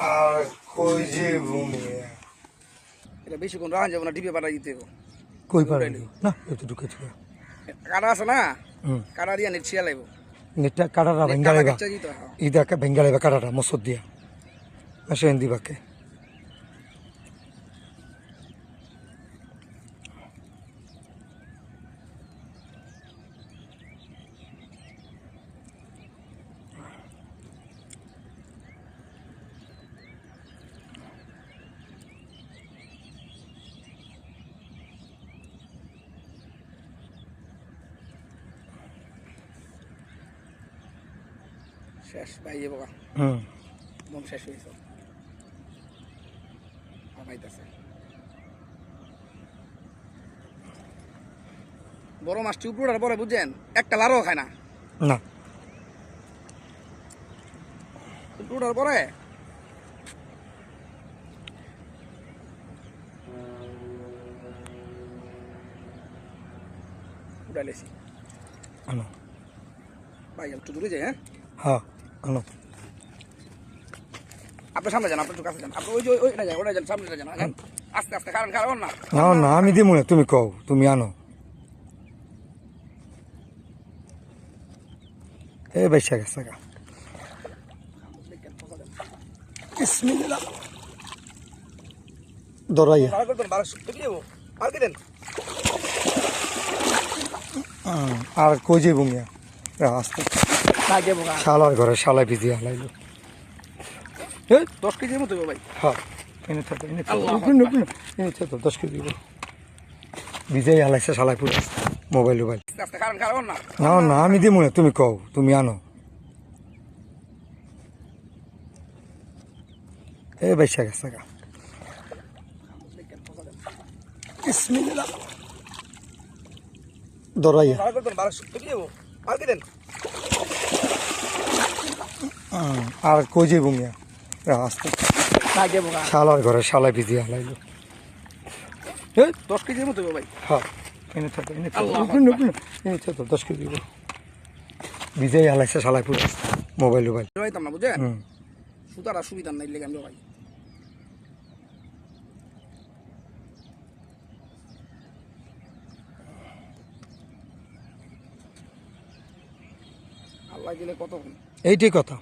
আর কই যে ভূমি এটা বেশিক্ষণ রাখা যাবে না, ডিপে পাঠাই দিতে হবে। কই পারাইলি না একটু ঢুকেছি কাটা আছে না, কাটা দিয়া নেট ছিয়া লাগবে। নেটটা কাটাটা ভেঙ্গা লাইবা দিতে হয়। ইদাকে ভেঙ্গা লাইবা কাটাটা মসুর দিয়া আসেন দিবাকে শেষ ভাই বাবা, একদম শেষ হয়েছে। পাইতেছে বড় মাছটি উপরে পরে বুঝছেন, একটা লারও খায় না। না উপরে পরে উঠাইলেছি আনো ভাই, একটু দূরে যাই। হ্যাঁ হ্যাঁ আনো আপনার সামনে যান, আপনার একটু কাছে যান, আপনি ওই যে ওইটা যান, ওটা যান, সামনে যান। হ্যাঁ আস্তে আস্তে, কারণ কারণ না না না আমি দিব না, তুমি কও, তুমি আনো। এ বেশা গেছে গা বিসমিল্লাহ দরাইয়া আর কই যে ভূমিয়া আস্তে শালার ঘরে শালা ভিজিয়ে হালাইলো 10 কেজির মতো ভাই। হ্যাঁ এনে থাকো এনে থাকো 10 কেজি ভিজাই হালাইছে শালাই পুরো মোবাইল কারণ না না না আমি দিব না, তুমি কও, তুমি আনো। এ বেশা গেছে গা বিসমিল্লাহ দরাইয়া আর কই যে ভূমিয়া আস্তে শালার ঘরে শালাই ভিজিয়ে হালাইলো 10 কেজির মতো ভাই। হ্যাঁ এনে থাকো এনে থাকো 10 কেজি ভিজাই হালাইছে শালাই পুরো মোবাইল পাইতাম না বুঝছেন, সুতারা সুবিধা নাই লেগে আমি ভাই। আল্লাহ দিলে কত এইটাই কথা।